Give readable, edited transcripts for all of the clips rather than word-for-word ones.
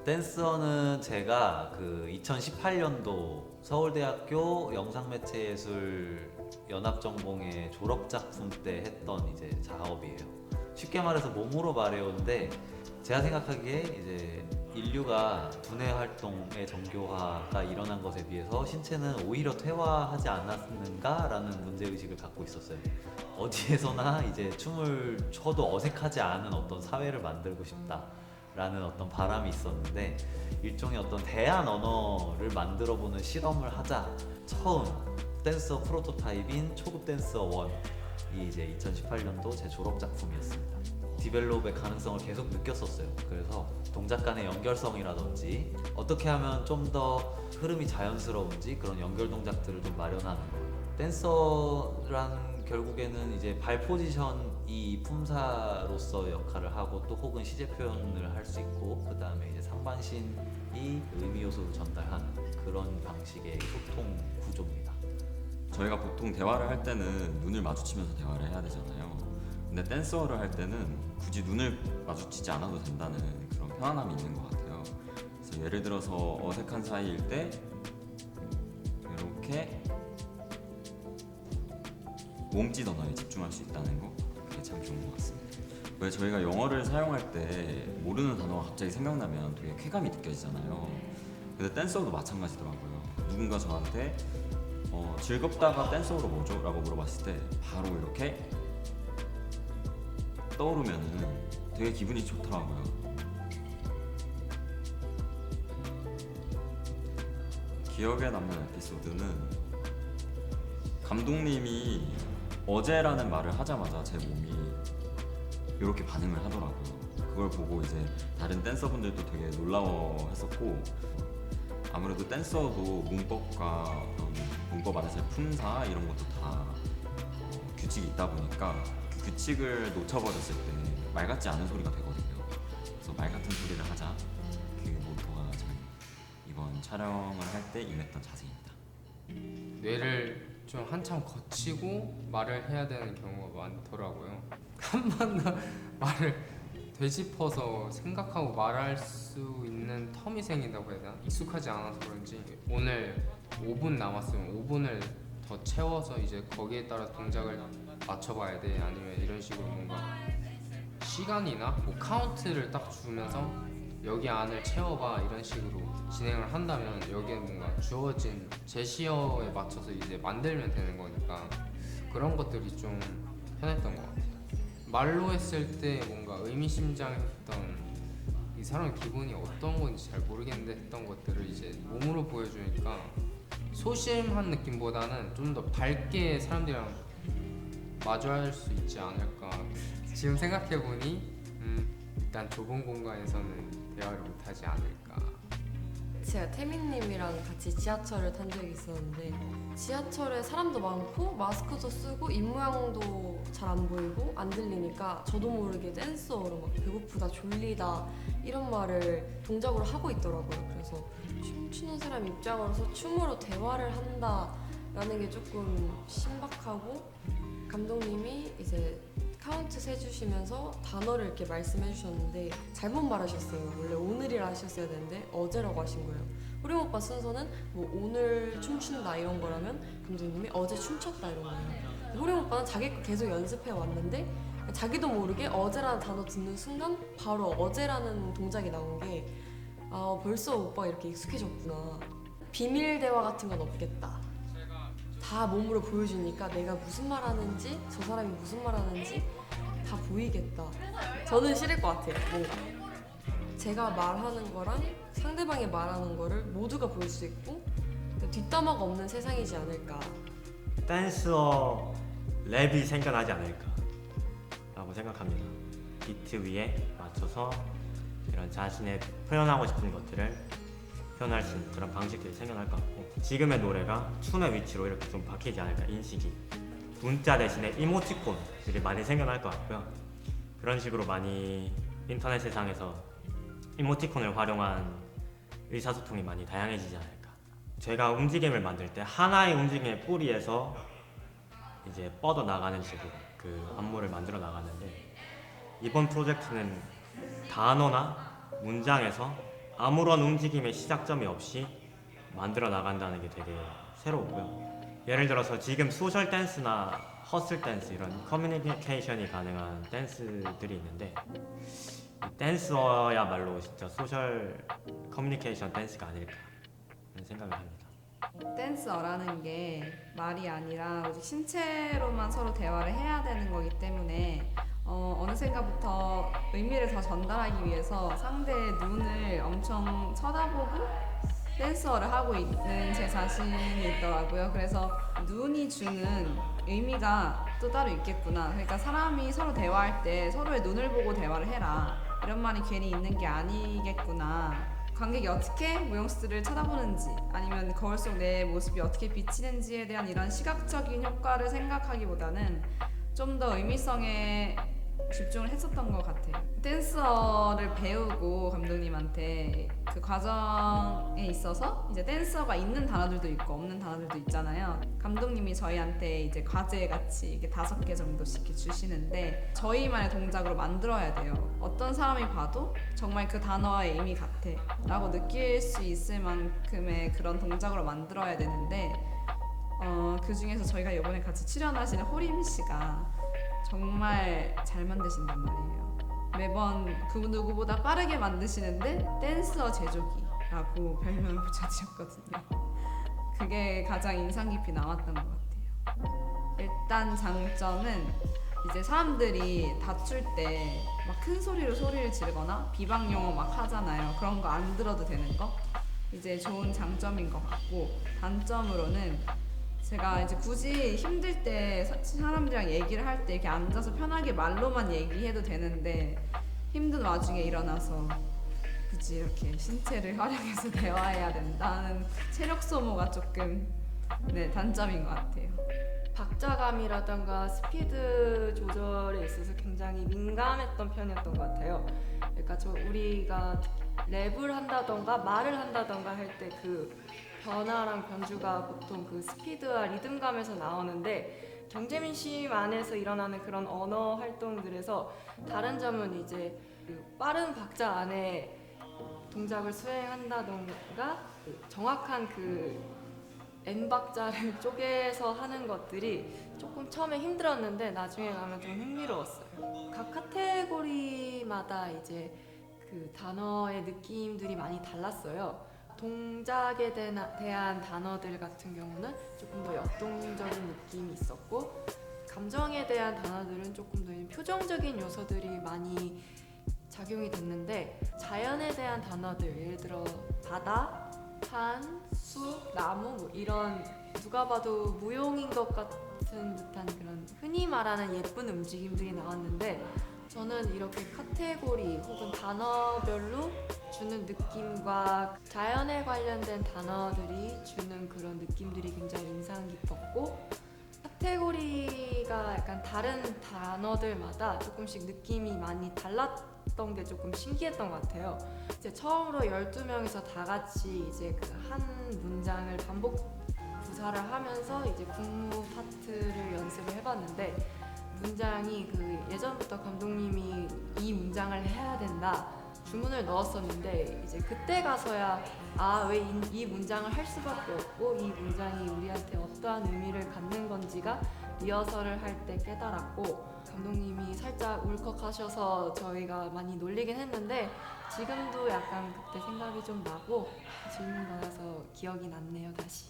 댄서는 제가 그 2018년도 서울대학교 영상매체예술 연합전공의 졸업작품 때 했던 이제 작업이에요. 쉽게 말해서 몸으로 말해오는데 제가 생각하기에 이제 인류가 두뇌 활동의 정교화가 일어난 것에 비해서 신체는 오히려 퇴화하지 않았는가라는 문제의식을 갖고 있었어요. 어디에서나 이제 춤을 춰도 어색하지 않은 어떤 사회를 만들고 싶다라는 어떤 바람이 있었는데 일종의 어떤 대안 언어를 만들어보는 실험을 하자 처음 댄서 프로토타입인 초급 댄서 1이 이제 2018년도 제 졸업 작품이었습니다. 디벨롭의 가능성을 계속 느꼈었어요. 그래서 동작 간의 연결성이라든지 어떻게 하면 좀 더 흐름이 자연스러운지 그런 연결 동작들을 좀 마련하는 거예요. 댄서란 결국에는 이제 발 포지션이 품사로서의 역할을 하고 또 혹은 시제 표현을 할 수 있고 그 다음에 이제 상반신이 의미 요소를 전달하는 그런 방식의 소통 구조입니다. 저희가 보통 대화를 할 때는 눈을 마주치면서 대화를 해야 되잖아요. 근데 댄서를 할 때는 굳이 눈을 마주치지 않아도 된다는 그런 편안함이 있는 것 같아요. 그래서 예를 들어서 어색한 사이일 때 이렇게 몸짓 언어에 집중할 수 있다는 거, 그게 참 좋은 것 같습니다. 왜 저희가 영어를 사용할 때 모르는 단어가 갑자기 생각나면 되게 쾌감이 느껴지잖아요. 근데 댄서도 마찬가지더라고요. 누군가 저한테 즐겁다가 댄서로 뭐죠? 라고 물어봤을 때 바로 이렇게 떠오르면은 되게 기분이 좋더라고요. 기억에 남는 에피소드는 감독님이 어제라는 말을 하자마자 제 몸이 이렇게 반응을 하더라고요. 그걸 보고 이제 다른 댄서분들도 되게 놀라워했었고, 아무래도 댄서도 문법과 어떤 문법 안에서의 품사 이런 것도 다 규칙이 있다 보니까 그 규칙을 놓쳐버렸을 때 말 같지 않은 소리가 되거든요. 그래서 말 같은 소리를 하자, 그 모토가 저희 이번 촬영을 할 때 임했던 자세입니다. 뇌를 좀 한참 거치고 말을 해야 되는 경우가 많더라고요. 한 번 더 말을 되짚어서 생각하고 말할 수 있는 텀이 생긴다고 해야 되나? 익숙하지 않아서 그런지 오늘 5분 남았으면 5분을 더 채워서 이제 거기에 따라 동작을 맞춰봐야 돼, 아니면 이런 식으로 뭔가 시간이나 뭐 카운트를 딱 주면서 여기 안을 채워봐 이런 식으로 진행을 한다면 여기에 뭔가 주어진 제시어에 맞춰서 이제 만들면 되는 거니까 그런 것들이 좀 편했던 것 같아요. 말로 했을 때 뭔가 의미심장했던 이 사람의 기분이 어떤 건지 잘 모르겠는데 했던 것들을 이제 몸으로 보여주니까 소심한 느낌보다는 좀 더 밝게 사람들이랑 마주할 수 있지 않을까. 지금 생각해보니 일단 좁은 공간에서는 대화를 못하지 않을까. 제가 태민님이랑 같이 지하철을 탄 적이 있었는데 지하철에 사람도 많고 마스크도 쓰고 입모양도 잘 안 보이고 안 들리니까 저도 모르게 댄서로 막 배고프다 졸리다 이런 말을 동작으로 하고 있더라고요. 그래서 춤추는 사람 입장으로서 춤으로 대화를 한다라는 게 조금 신박하고 감독님이 이제 카운트 세주시면서 단어를 이렇게 말씀해 주셨는데 잘못 말하셨어요. 원래 오늘이라 하셨어야 되는데 어제라고 하신 거예요. 호령 오빠 순서는 뭐 오늘 춤춘다 이런 거라면 감독님이 어제 춤췄다 이런 거예요. 호령 오빠는 자기 거 계속 연습해 왔는데 자기도 모르게 어제라는 단어 듣는 순간 바로 어제라는 동작이 나온 게 벌써 오빠가 이렇게 익숙해졌구나. 비밀 대화 같은 건 없겠다. 다 몸으로 보여주니까 내가 무슨 말 하는지 저 사람이 무슨 말 하는지 다 보이겠다. 저는 싫을 것 같아요. 뭔가 제가 말하는 거랑 상대방이 말하는 거를 모두가 볼 수 있고 뒷담화가 없는 세상이지 않을까. 댄서 랩이 생겨나지 않을까 라고 생각합니다. 비트 위에 맞춰서 이런 자신의 표현하고 싶은 것들을 표현할 수 있는 그런 방식들이 생겨날 것 같고, 지금의 노래가 춤의 위치로 이렇게 좀 바뀌지 않을까, 인식이. 문자 대신에 이모티콘들이 많이 생겨날 것 같고요. 그런 식으로 많이 인터넷 세상에서 이모티콘을 활용한 의사소통이 많이 다양해지지 않을까. 제가 움직임을 만들 때 하나의 움직임의 뿌리에서 이제 뻗어나가는 식으로 그 안무를 만들어 나가는데, 이번 프로젝트는 단어나 문장에서 아무런 움직임의 시작점이 없이 만들어 나간다는 게 되게 새로웠고요. 예를 들어서 지금 소셜 댄스나 허슬 댄스 이런 커뮤니케이션이 가능한 댄스들이 있는데 이 댄서야말로 진짜 소셜 커뮤니케이션 댄스가 아닐까 그런 생각을 합니다. 댄서라는 게 말이 아니라 오직 신체로만 서로 대화를 해야 되는 거기 때문에 어느샌가부터 의미를 더 전달하기 위해서 상대의 눈을 엄청 쳐다보고 댄서를 하고 있는 제 자신이 있더라고요. 그래서 눈이 주는 의미가 또 따로 있겠구나. 그러니까 사람이 서로 대화할 때 서로의 눈을 보고 대화를 해라. 이런 말이 괜히 있는 게 아니겠구나. 관객이 어떻게 무용수를 쳐다보는지 아니면 거울 속 내 모습이 어떻게 비치는지에 대한 이런 시각적인 효과를 생각하기보다는 좀 더 의미성에 집중을 했었던 것 같아요. 댄서를 배우고 감독님한테 그 과정에 있어서 이제 댄서가 있는 단어들도 있고 없는 단어들도 있잖아요. 감독님이 저희한테 이제 과제 같이 이게 5개 정도씩 이렇게 주시는데 저희만의 동작으로 만들어야 돼요. 어떤 사람이 봐도 정말 그 단어의 의미 같아 라고 느낄 수 있을 만큼의 그런 동작으로 만들어야 되는데 그 중에서 저희가 이번에 같이 출연하시는 호림 씨가 정말 잘 만드신단 말이에요. 매번 그 누구보다 빠르게 만드시는데 댄서 제조기라고 별명을 붙여주셨거든요. 그게 가장 인상 깊이 남았던 것 같아요. 일단 장점은 이제 사람들이 다툴 때 막 큰 소리로 소리를 지르거나 비방 용어 막 하잖아요. 그런 거 안 들어도 되는 거 이제 좋은 장점인 것 같고 단점으로는 제가 이제 굳이 힘들 때 사람들이랑 얘기를 할 때 이렇게 앉아서 편하게 말로만 얘기해도 되는데 힘든 와중에 일어나서 굳이 이렇게 신체를 활용해서 대화해야 된다는 체력 소모가 조금 단점인 것 같아요. 박자감이라던가 스피드 조절에 있어서 굉장히 민감했던 편이었던 것 같아요. 그러니까 우리가 랩을 한다던가 말을 한다던가 할 때 그 변화랑 변주가 보통 그 스피드와 리듬감에서 나오는데 정재민 씨 안에서 일어나는 그런 언어 활동들에서 다른 점은 이제 그 빠른 박자 안에 동작을 수행한다던가 정확한 그 N박자를 쪼개서 하는 것들이 조금 처음에 힘들었는데 나중에 가면 좀 흥미로웠어요. 각 카테고리마다 이제 그 단어의 느낌들이 많이 달랐어요. 동작에 대한 단어들 같은 경우는 조금 더 역동적인 느낌이 있었고 감정에 대한 단어들은 조금 더 표정적인 요소들이 많이 작용이 됐는데 자연에 대한 단어들 예를 들어 바다, 산, 숲, 나무 뭐 이런 누가 봐도 무용인 것 같은 듯한 그런 흔히 말하는 예쁜 움직임들이 나왔는데 저는 이렇게 카테고리 혹은 단어별로 주는 느낌과 자연에 관련된 단어들이 주는 그런 느낌들이 굉장히 인상 깊었고 카테고리가 약간 다른 단어들마다 조금씩 느낌이 많이 달랐던 게 조금 신기했던 것 같아요. 이제 처음으로 12명이서 다 같이 이제 그 한 문장을 반복 구사를 하면서 이제 국무 파트를 연습을 해봤는데 문장이 그 예전부터 감독님이 이 문장을 해야 된다 주문을 넣었었는데 이제 그때 가서야 왜 이 문장을 할 수밖에 없고 이 문장이 우리한테 어떠한 의미를 갖는 건지가 리허설을 할 때 깨달았고 감독님이 살짝 울컥하셔서 저희가 많이 놀리긴 했는데 지금도 약간 그때 생각이 좀 나고 질문 받아서 기억이 났네요 다시.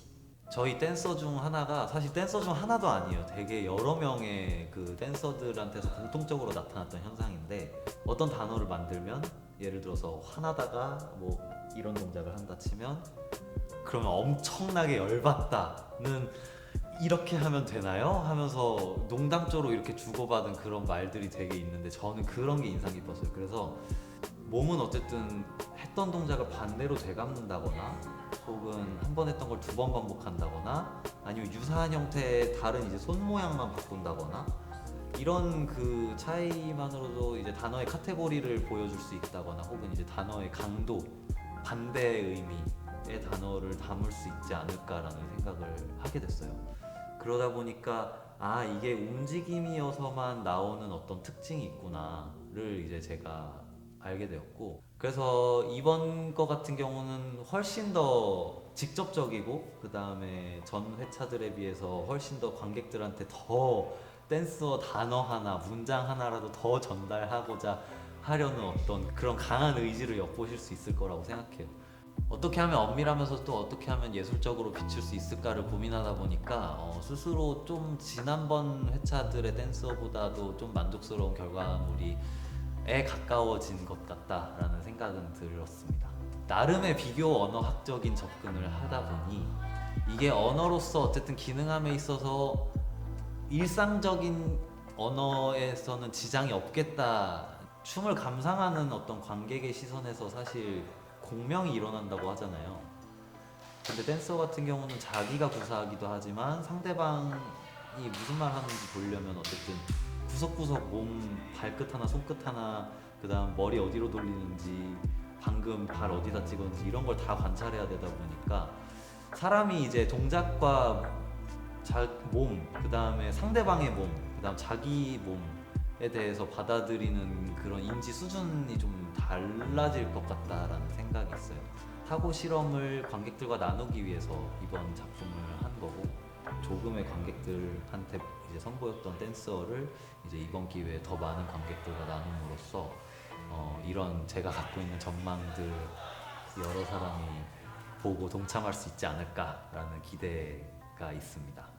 저희 댄서 중 하나가 사실 댄서 중 하나도 아니에요. 되게 여러 명의 그 댄서들한테서 공통적으로 나타났던 현상인데 어떤 단어를 만들면 예를 들어서 화나다가 뭐 이런 동작을 한다 치면 그러면 엄청나게 열받다는 이렇게 하면 되나요? 하면서 농담조로 이렇게 주고받은 그런 말들이 되게 있는데 저는 그런 게 인상 깊었어요. 그래서 몸은 어쨌든 했던 동작을 반대로 되갚는다거나 혹은 한 번 했던 걸 2번 반복한다거나 아니면 유사한 형태의 다른 이제 손 모양만 바꾼다거나 이런 그 차이만으로도 이제 단어의 카테고리를 보여줄 수 있다거나 혹은 이제 단어의 강도 반대의 의미의 단어를 담을 수 있지 않을까라는 생각을 하게 됐어요. 그러다 보니까 이게 움직임이어서만 나오는 어떤 특징이 있구나를 이제 제가 알게 되었고, 그래서 이번 거 같은 경우는 훨씬 더 직접적이고 그 다음에 전 회차들에 비해서 훨씬 더 관객들한테 더 댄서 단어 하나, 문장 하나라도 더 전달하고자 하려는 어떤 그런 강한 의지를 엿보실 수 있을 거라고 생각해요. 어떻게 하면 엄밀하면서 또 어떻게 하면 예술적으로 비칠 수 있을까를 고민하다 보니까 스스로 좀 지난번 회차들의 댄서보다도 좀 만족스러운 결과물에 가까워진 것 같다라는 생각은 들었습니다. 나름의 비교 언어학적인 접근을 하다 보니 이게 언어로서 어쨌든 기능함에 있어서 일상적인 언어에서는 지장이 없겠다. 춤을 감상하는 어떤 관객의 시선에서 사실 공명이 일어난다고 하잖아요. 근데 댄서 같은 경우는 자기가 구사하기도 하지만 상대방이 무슨 말 하는지 보려면 어쨌든 구석구석 몸 발끝 하나 손끝 하나 그 다음 머리 어디로 돌리는지 방금 발 어디다 찍었는지 이런 걸 다 관찰해야 되다 보니까 사람이 이제 동작과 몸, 그 다음에 상대방의 몸, 그 다음 자기 몸에 대해서 받아들이는 그런 인지 수준이 좀 달라질 것 같다라는 생각이 있어요. 사고 실험을 관객들과 나누기 위해서 이번 작품을 한 거고, 조금의 관객들한테 이제 선보였던 댄서를 이제 이번 기회에 더 많은 관객들과 나눔으로써 이런 제가 갖고 있는 전망들 여러 사람이 보고 동참할 수 있지 않을까라는 기대가 있습니다.